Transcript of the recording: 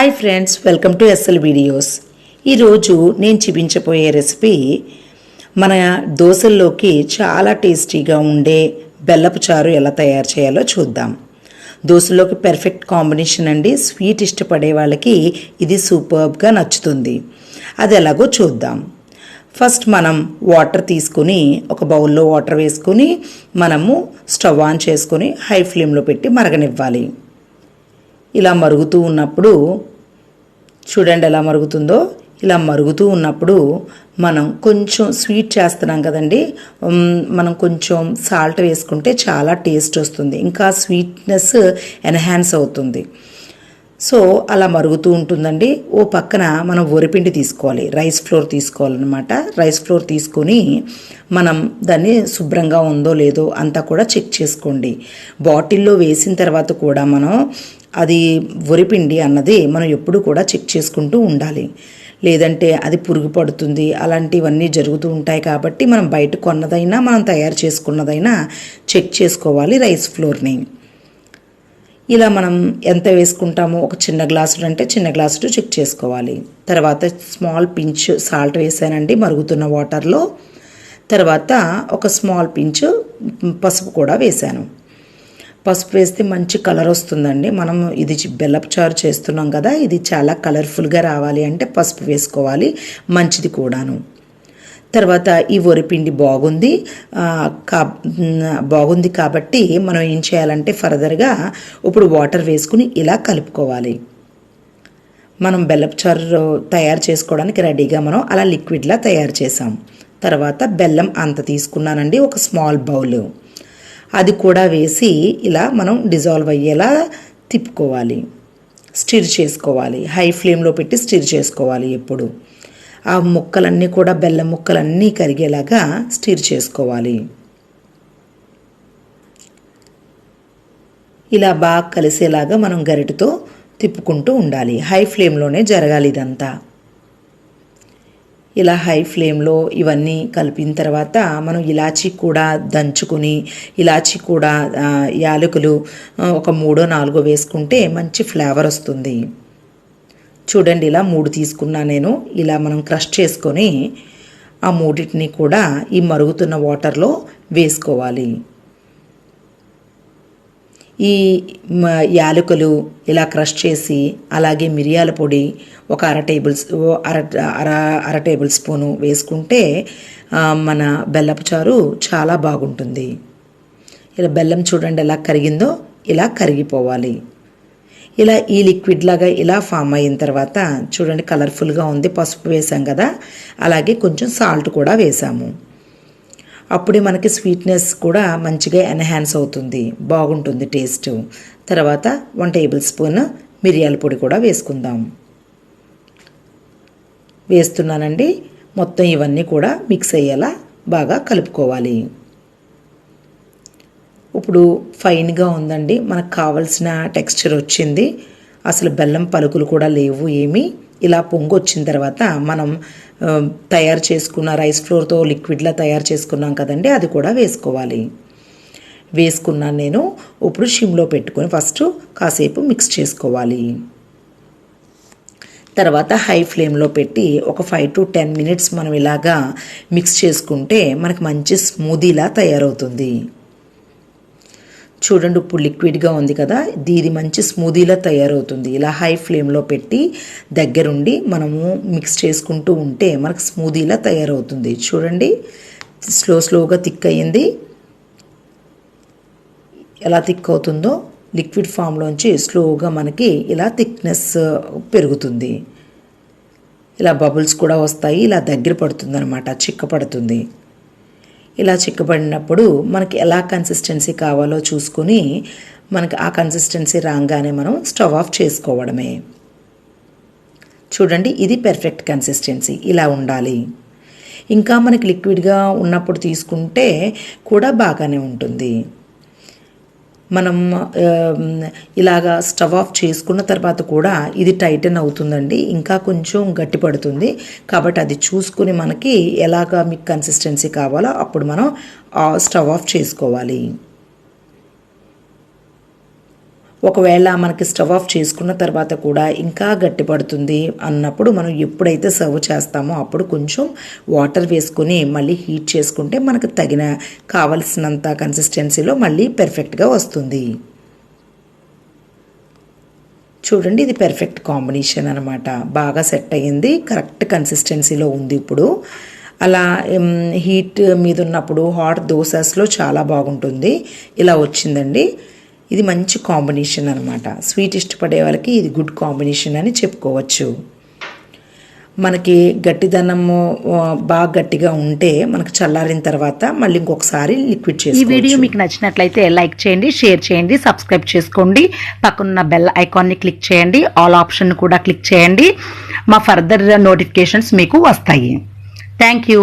Hi friends, welcome to SL videos. ఈరోజు నేను చూపించబోయే రెసిపీ మన దోశల్లోకి చాలా టేస్టీగా ఉండే బెల్లపు చారు ఎలా తయారు చేయాలో చూద్దాం. దోశల్లోకి పెర్ఫెక్ట్ కాంబినేషన్ అండి. స్వీట్ ఇష్టపడే వాళ్ళకి ఇది సూపర్బ్గా నచ్చుతుంది. అది ఎలాగో చూద్దాం. ఫస్ట్ మనం వాటర్ తీసుకుని ఒక బౌల్లో వాటర్ వేసుకుని మనము స్టవ్ ఆన్ చేసుకొని హై ఫ్లేమ్లో పెట్టి మరగనివ్వాలి. ఇలా మరుగుతూ ఉన్నప్పుడు చూడండి ఎలా మరుగుతుందో. ఇలా మరుగుతూ ఉన్నప్పుడు మనం కొంచెం స్వీట్ చేస్తున్నాం కదండి, మనం కొంచెం సాల్ట్ వేసుకుంటే చాలా టేస్ట్ వస్తుంది, ఇంకా స్వీట్నెస్ ఎన్హాన్స్ అవుతుంది. సో అలా మరుగుతూ ఉంటుందండి. ఓ పక్కన మనం వరిపిండి తీసుకోవాలి, రైస్ ఫ్లోర్ తీసుకోవాలన్నమాట. రైస్ ఫ్లోర్ తీసుకొని మనం దాన్ని శుభ్రంగా ఉందో లేదో అంతా కూడా చెక్ చేసుకోండి. బాటిల్లో వేసిన తర్వాత కూడా మనం అది వరిపిండి అన్నది మనం ఎప్పుడు కూడా చెక్ చేసుకుంటూ ఉండాలి, లేదంటే అది పురుగు పడుతుంది. అలాంటివన్నీ జరుగుతూ ఉంటాయి కాబట్టి మనం బయట కొన్నదైనా మనం తయారు చేసుకున్నదైనా చెక్ చేసుకోవాలి రైస్ ఫ్లోర్ని. ఇలా మనం ఎంత వేసుకుంటామో ఒక చిన్న గ్లాసుడు అంటే చిన్న గ్లాసుడు చెక్ చేసుకోవాలి. తర్వాత స్మాల్ పించ్ సాల్ట్ వేసానండి మరుగుతున్న వాటర్లో. తర్వాత ఒక స్మాల్ పించ్ పసుపు కూడా వేసాను. పసుపు వేస్తే మంచి కలర్ వస్తుందండి. మనం ఇది బెల్లపు చారు చేస్తున్నాం కదా, ఇది చాలా కలర్ఫుల్గా రావాలి అంటే పసుపు వేసుకోవాలి, మంచిది కూడాను. తర్వాత ఈ వరిపిండి బాగుంది కాబట్టి మనం ఏం చేయాలంటే ఫర్దర్గా ఇప్పుడు వాటర్ వేసుకుని ఇలా కలుపుకోవాలి. మనం బెల్లపు చారు తయారు చేసుకోవడానికి రెడీగా మనం అలా లిక్విడ్లా తయారు చేసాం. తర్వాత బెల్లం అంత తీసుకున్నానండి, ఒక స్మాల్ బౌల్. అది కూడా వేసి ఇలా మనం డిజాల్వ్ అయ్యేలా తిప్పుకోవాలి, స్టిర్ చేసుకోవాలి. హై ఫ్లేమ్లో పెట్టి స్టిర్ చేసుకోవాలి. ఎప్పుడు ఆ ముక్కలన్నీ కూడా బెల్లం ముక్కలన్నీ కరిగేలాగా స్టిర్ చేసుకోవాలి. ఇలా బాగా కలిసేలాగా మనం గరిటెతో తిప్పుకుంటూ ఉండాలి. హై ఫ్లేమ్లోనే జరగాలి ఇదంతా. ఇలా హై ఫ్లేమ్లో ఇవన్నీ కలిపిన తర్వాత మనం ఇలాచీ కూడా దంచుకుని, ఇలాచీ కూడా యాలకులు ఒక 3-4 వేసుకుంటే మంచి ఫ్లేవర్ వస్తుంది. చూడండి ఇలా 3 తీసుకున్నా నేను. ఇలా మనం క్రష్ చేసుకొని ఆ 3టిని కూడా ఈ మరుగుతున్న వాటర్లో వేసుకోవాలి. ఈ యాలకులు ఇలా క్రష్ చేసి, అలాగే మిరియాల పొడి ఒక అర టేబుల్ స్పూను వేసుకుంటే మన బెల్లపు చారు చాలా బాగుంటుంది. ఇలా బెల్లం చూడండి ఎలా కరిగిందో, ఇలా కరిగిపోవాలి. ఇలా ఈ లిక్విడ్ లాగా ఇలా ఫామ్ అయిన తర్వాత చూడండి కలర్ఫుల్గా ఉంది. పసుపు వేసాం కదా, అలాగే కొంచెం సాల్ట్ కూడా వేసాము. అప్పుడే మనకి స్వీట్నెస్ కూడా మంచిగా ఎన్హాన్స్ అవుతుంది, బాగుంటుంది టేస్ట్. తర్వాత 1 టేబుల్ స్పూన్ మిరియాల పొడి కూడా వేసుకుందాం. వేస్తున్నానండి. మొత్తం ఇవన్నీ కూడా మిక్స్ అయ్యేలా బాగా కలుపుకోవాలి. ఇప్పుడు ఫైన్గా ఉందండి, మనకు కావలసిన టెక్స్చర్ వచ్చింది. అసలు బెల్లం పలుకులు కూడా లేవు ఏమీ. ఇలా పొంగు వచ్చిన తర్వాత మనం తయారు చేసుకున్న రైస్ ఫ్లోర్తో లిక్విడ్లా తయారు చేసుకున్నాం కదండి, అది కూడా వేసుకోవాలి. వేసుకున్నాను నేను. ఇప్పుడు సిమ్లో పెట్టుకొని ఫస్ట్ కాసేపు మిక్స్ చేసుకోవాలి. తర్వాత హై ఫ్లేమ్లో పెట్టి ఒక 5 to 10 minutes మనం ఇలాగా మిక్స్ చేసుకుంటే మనకు మంచి స్మూదీలా తయారవుతుంది. చూడండి ఇప్పుడు లిక్విడ్గా ఉంది కదా, ఇది మంచి స్మూదీలా తయారవుతుంది. ఇలా హై ఫ్లేమ్లో పెట్టి దగ్గరుండి మనము మిక్స్ చేసుకుంటూ ఉంటే మనకు స్మూదీలా తయారవుతుంది. చూడండి స్లోగా థిక్ అయ్యింది. ఎలా థిక్ అవుతుందో లిక్విడ్ ఫామ్లోంచి స్లోగా మనకి ఇలా థిక్నెస్ పెరుగుతుంది. ఇలా బబుల్స్ కూడా వస్తాయి. ఇలా దగ్గర పడుతుంది అనమాట, చిక్కపడుతుంది. ఇలా చిక్కబడినప్పుడు మనకి ఎలా కన్సిస్టెన్సీ కావాలో చూసుకొని మనకి ఆ కన్సిస్టెన్సీ రాగానే మనం స్టవ్ ఆఫ్ చేసుకోవడమే. చూడండి ఇది పెర్ఫెక్ట్ కన్సిస్టెన్సీ, ఇలా ఉండాలి. ఇంకా మనకి లిక్విడ్గా ఉన్నప్పుడు తీసుకుంటే కూడా బాగానే ఉంటుంది. మనం ఇలాగా స్టవ్ ఆఫ్ చేసుకున్న తర్వాత కూడా ఇది టైటన్ అవుతుందండి, ఇంకా కొంచెం గట్టి పడుతుంది. కాబట్టి అది చూసుకుని మనకి ఎలాగా మీకు కన్సిస్టెన్సీ కావాలో అప్పుడు మనం స్టవ్ ఆఫ్ చేసుకోవాలి. ఒకవేళ మనకి స్టవ్ ఆఫ్ చేసుకున్న తర్వాత కూడా ఇంకా గట్టిపడుతుంది అన్నప్పుడు మనం ఎప్పుడైతే సర్వ్ చేస్తామో అప్పుడు కొంచెం వాటర్ వేసుకొని మళ్ళీ హీట్ చేసుకుంటే మనకు తగిన కావలసినంత కన్సిస్టెన్సీలో మళ్ళీ పెర్ఫెక్ట్గా వస్తుంది. చూడండి, ఇది పెర్ఫెక్ట్ కాంబినేషన్ అనమాట. బాగా సెట్ అయ్యింది, కరెక్ట్ కన్సిస్టెన్సీలో ఉంది. ఇప్పుడు అలా హీట్ మీద ఉన్నప్పుడు హాట్ దోసాస్లో చాలా బాగుంటుంది. ఇలా వచ్చిందండి. ఇది మంచి కాంబినేషన్ అనమాట. స్వీట్ ఇష్టపడే వాళ్ళకి ఇది గుడ్ కాంబినేషన్ అని చెప్పుకోవచ్చు. మనకి గట్టిదనము బాగా గట్టిగా ఉంటే మనకు చల్లారిన తర్వాత మళ్ళీ ఇంకొకసారి లిక్విడ్ చేసి. ఈ వీడియో మీకు నచ్చినట్లయితే లైక్ చేయండి, షేర్ చేయండి, సబ్స్క్రైబ్ చేసుకోండి. పక్కన బెల్ ఐకాన్ని క్లిక్ చేయండి, ఆల్ ఆప్షన్ కూడా క్లిక్ చేయండి. మా ఫర్దర్ నోటిఫికేషన్స్ మీకు వస్తాయి. Thank you.